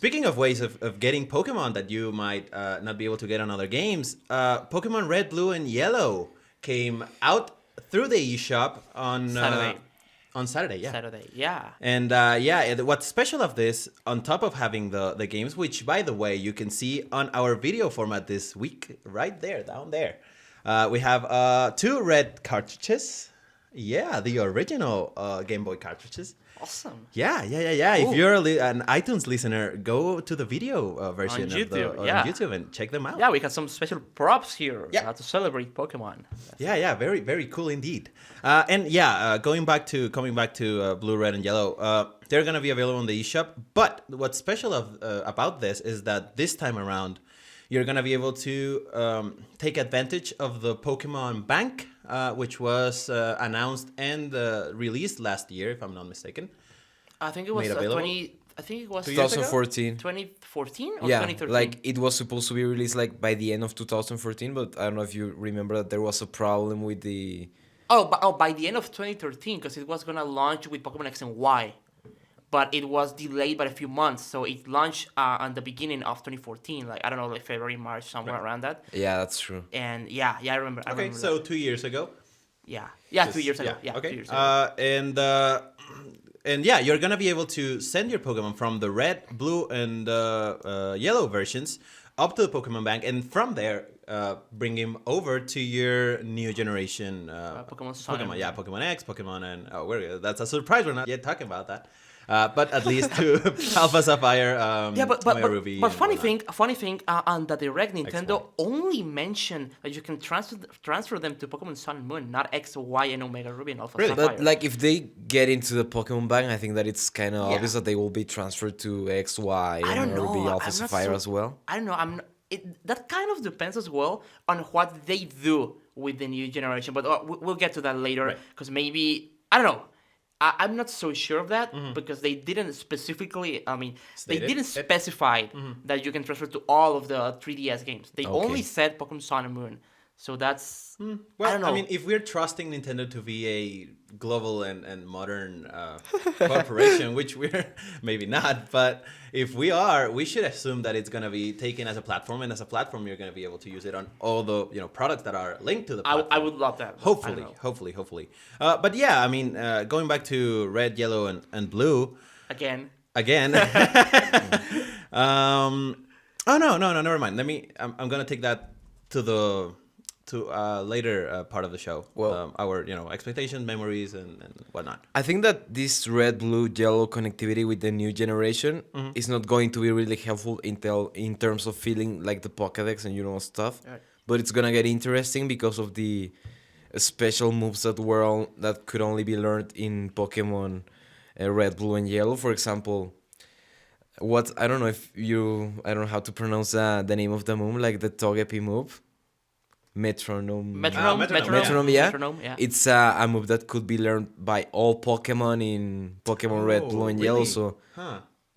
speaking of ways of getting Pokemon that you might not be able to get on other games, Pokemon Red, Blue, and Yellow came out through the eShop on Saturday, yeah. Saturday, yeah. And what's special of this, on top of having the games, which, by the way, you can see on our video format this week, right there, down there. We have 2 red cartridges. Yeah, the original Game Boy cartridges. Awesome. Yeah. Cool. If you're an iTunes listener, go to the video version On YouTube, on YouTube and check them out. Yeah, we got some special props here Yeah. to celebrate Pokemon. Yeah, very, very cool indeed. Coming back to Blue, Red, and Yellow, they're gonna be available in the eShop. But what's special about this is that this time around, you're gonna be able to take advantage of the Pokemon Bank, which was announced and released last year, if I'm not mistaken. I think it was 2014. 2014 or Yeah, 2013? like it was supposed to be released like by the end of 2014, but I don't know if you remember that there was a problem with the... by the end of 2013, because it was gonna launch with Pokemon X and Y, but it was delayed by a few months, so it launched on the beginning of 2014, like I don't know, like February, March, somewhere around that. Yeah, that's true. And yeah, I remember. Okay, so 2 years ago. Yeah, 2 years ago. Yeah, okay. 2 years ago. And you're gonna be able to send your Pokemon from the red, blue, and yellow versions up to the Pokemon Bank, and from there, bring him over to your new generation Pokemon Sun. Pokemon X, Pokemon, and that's a surprise. We're not yet talking about that. But at least to Alpha Sapphire, Tomoe Ruby. But funny thing, on the Direct, Nintendo only mentioned that you can transfer them to Pokemon Sun and Moon, not X, Y, and Omega Ruby and Alpha Sapphire. But like if they get into the Pokemon Bank, I think that it's kind of obvious that they will be transferred to X, Y, and Ruby, Alpha Sapphire as well. I don't know. That kind of depends as well on what they do with the new generation. But we'll get to that later, because maybe, I don't know. I'm not so sure of that, because they didn't specifically, they didn't specify that you can transfer to all of the 3DS games. They only said Pokemon Sun and Moon. So that's, I don't know. I mean, if we're trusting Nintendo to be a global and modern corporation, which we're maybe not, but if we are, we should assume that it's going to be taken as a platform, and as a platform, you're going to be able to use it on all the products that are linked to the platform. I would love that. Hopefully. But yeah, I mean, going back to red, yellow, and blue. Again. Oh, no, never mind. I'm going to take that to later part of the show. Well, our expectations, memories, and whatnot. I think that this red, blue, yellow connectivity with the new generation is not going to be really helpful in terms of feeling like the Pokédex and stuff. Right. But it's gonna get interesting because of the special moves that could only be learned in Pokemon Red, Blue, and Yellow. For example, I don't know how to pronounce the name of the move, like the Togepi move. Metronome, yeah. It's a move that could be learned by all Pokemon in Pokemon Red, Blue, and Yellow. So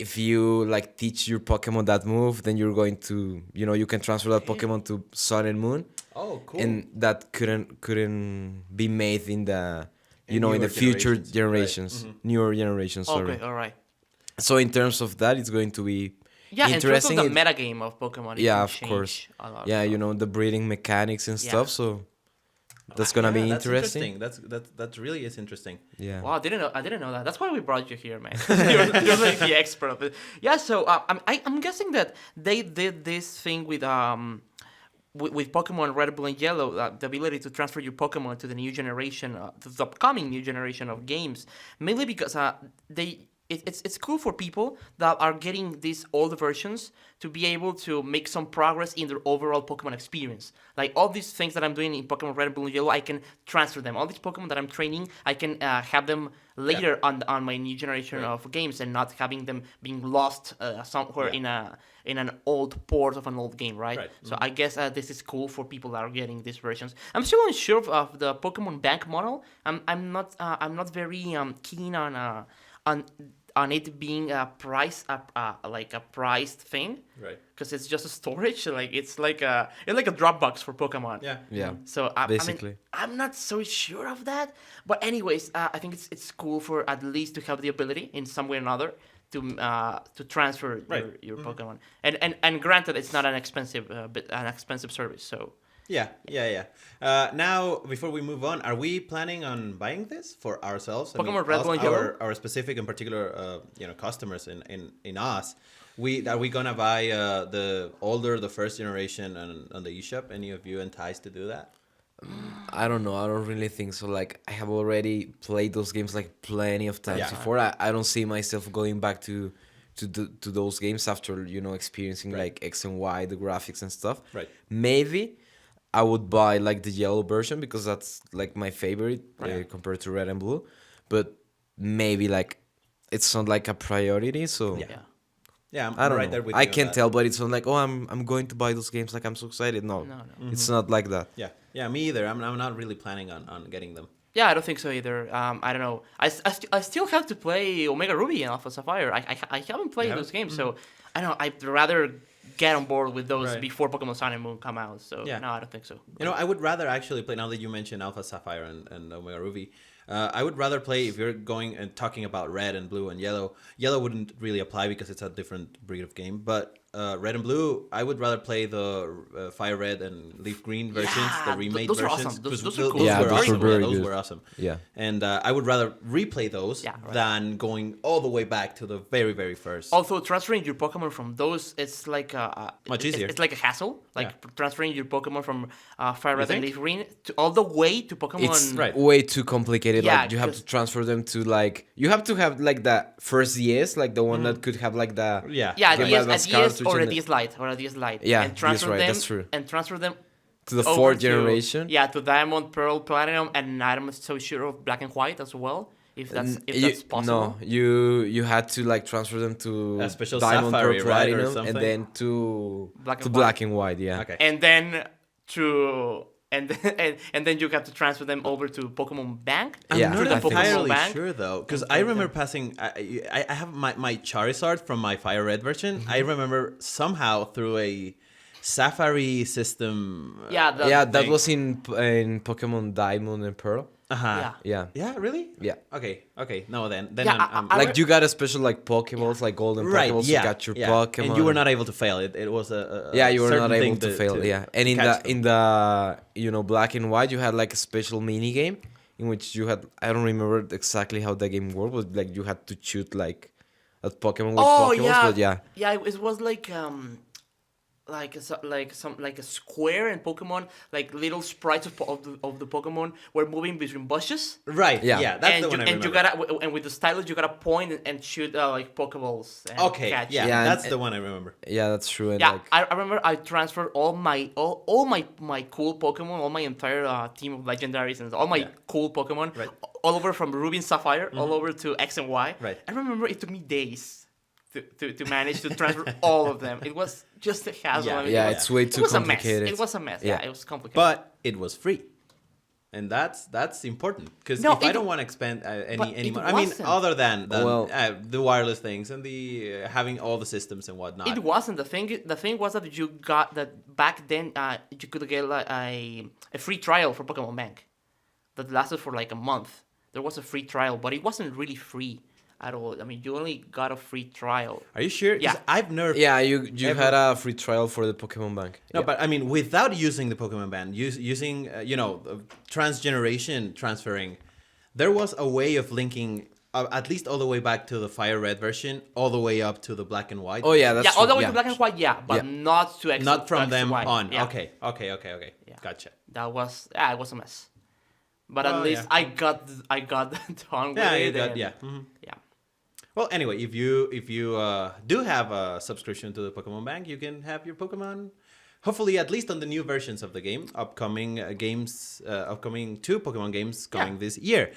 if you teach your Pokemon that move, then you're going to, you can transfer that Pokemon to Sun and Moon. Oh, cool. And that couldn't be made in the, in the future generations, right. Newer generations. Sorry. Okay, all right. So in terms of that, it's going to be. Yeah, in terms of the metagame of Pokemon. Yeah, of course. Yeah, the breeding mechanics and stuff. So that's gonna be interesting. That really is interesting. Yeah. Wow, I didn't know that. That's why we brought you here, man. you're like the expert of it. Yeah. So I'm guessing that they did this thing with Pokemon Red, Blue, and Yellow, the ability to transfer your Pokemon to the new generation, to the upcoming new generation of games, mainly because It's cool for people that are getting these old versions to be able to make some progress in their overall Pokemon experience. Like all these things that I'm doing in Pokemon Red, Blue, and Yellow, I can transfer them. All these Pokemon that I'm training, I can have them later on my new generation of games, and not having them being lost somewhere in an old port of an old game, right? So I guess this is cool for people that are getting these versions. I'm still unsure of the Pokemon Bank model. I'm not very keen on it being a price, like a priced thing, right? Because it's just a storage, it's like a Dropbox for Pokemon. Yeah. So basically, I'm not so sure of that. But anyways, I think it's cool for at least to have the ability in some way or another to transfer your Pokemon. And granted, it's not an expensive service. So Yeah. Now, before we move on, are we planning on buying this for ourselves? Pokemon Red, Blue, and Yellow? Our specific and particular, customers in us. Are we gonna buy the first generation on the eShop? Any of you enticed to do that? I don't know. I don't really think so. Like, I have already played those games like plenty of times Yeah. before. I don't see myself going back to those games after experiencing like X and Y, the graphics and stuff. Right. Maybe I would buy like the yellow version because that's like my favorite compared to red and blue. But maybe like it's not like a priority. So yeah. Yeah, I don't right know. there with I you on can't that. tell, but it's not like, oh, I'm going to buy those games. Like, I'm so excited. No, No. it's not like that. Yeah, me either. I'm not really planning on getting them. Yeah, I don't think so either. I don't know. I still have to play Omega Ruby and Alpha Sapphire. I haven't played those games, so I don't know. I'd rather get on board with those Right. before Pokemon Sun and Moon come out. So Yeah. no, I don't think so. I would rather actually play, now that you mentioned Alpha Sapphire and Omega Ruby, I would rather play, if you're going and talking about red and blue and yellow wouldn't really apply because it's a different breed of game, but red and blue, I would rather play the fire red and leaf green versions, Yeah, the remade those are versions. awesome. Those 'cause are cool. Yeah, were those awesome. were very Those good. were awesome. Yeah. And I would rather replay those Yeah, right. than going all the way back to the very, very first. Also, transferring your Pokemon from those, it's like Much easier. It's like a hassle. Like transferring your Pokemon from Fire Red and think? Leaf Green all the way to Pokemon. It's Right. way too complicated. Yeah, Like, you have to 'cause- transfer them to like, you have to have like the first DS, like the one that could have like the Yeah. Yeah, Game a Boy DS, Advance a DS cartridge or a and DS Lite or a DS Lite. Yeah, and transfer DS, right, them. that's true. And transfer them to the over fourth to- generation. Yeah, to Diamond, Pearl, Platinum, and I'm not so sure of Black and White as well. If that's possible. No, you had to like transfer them to A special Diamond, Sapphire, Pearl, right, or Platinum, something? and then to Black to and Black and White. Yeah. Okay. And then to and then you have to transfer them over to Pokemon Bank. I'm Yeah, not I think so. entirely Bank. sure though, because And I get remember them. passing. I have my Charizard from my Fire Red version. I remember somehow through a Safari system. Yeah, Yeah, that thing. was in Pokemon Diamond and Pearl. Uh-huh. Yeah. Yeah. Yeah. Really? Yeah. Okay. No, then Yeah, I'm I Like, you got a special like Pokeballs, like golden right. Pokeballs. Yeah. You got your yeah. Pokemon, and you were not able to fail. It was a Yeah, you were certain not able thing to fail. Yeah, and catch them. in the Black and White, you had like a special mini game in which you had, I don't remember exactly how the game worked, but like you had to shoot like at Pokemon with Oh Pokeballs. yeah, But yeah, yeah. It was like a square in Pokemon, like little sprites of the Pokemon were moving between bushes. Right. Yeah. Yeah. That's and the one I you remember. and with the stylus you gotta point and shoot like Pokeballs. And Okay. catch. Yeah. Yeah, That's and- the one I remember. yeah, that's true. And Yeah, like, I remember I transferred all my cool Pokemon, all my entire team of legendaries and all my cool Pokemon, Right. all over from Ruby and Sapphire, all over to X and Y. Right. I remember it took me days to manage to transfer all of them. It was just a hassle. Yeah. I mean, yeah, it was, it's way it too was complicated. a mess. It was a mess. Yeah. Yeah, it was complicated. But it was free. And that's important because No, if I it- don't want to expend but any it money, I mean, wasn't. other than Well- the wireless things and the having all the systems and whatnot. It wasn't the thing. The thing was that you got that back then. You could get like a free trial for Pokemon Bank, that lasted for like a month. There was a free trial, but it wasn't really free at all. I mean, you only got a free trial. Are you sure? 'Cause Yeah. I've never. yeah, you Ever- had a free trial for the Pokemon Bank. No, Yeah. but I mean, without using the Pokemon Band, using transgeneration transferring, there was a way of linking. At least all the way back to the Fire Red version, all the way up to the Black and White. Oh yeah, that's Yeah, all the true. way Yeah. to Black and White. Yeah, but Yeah. not to X. Not from X them Y. on. Yeah. Okay. Yeah. Gotcha. That was it was a mess. But Well, at least yeah. I got done with Yeah, it. you got, and- yeah. Mhm. yeah. Well, anyway, if you do have a subscription to the Pokemon Bank, you can have your Pokemon. Hopefully, at least on the new versions of the game, upcoming two Pokemon games coming this year.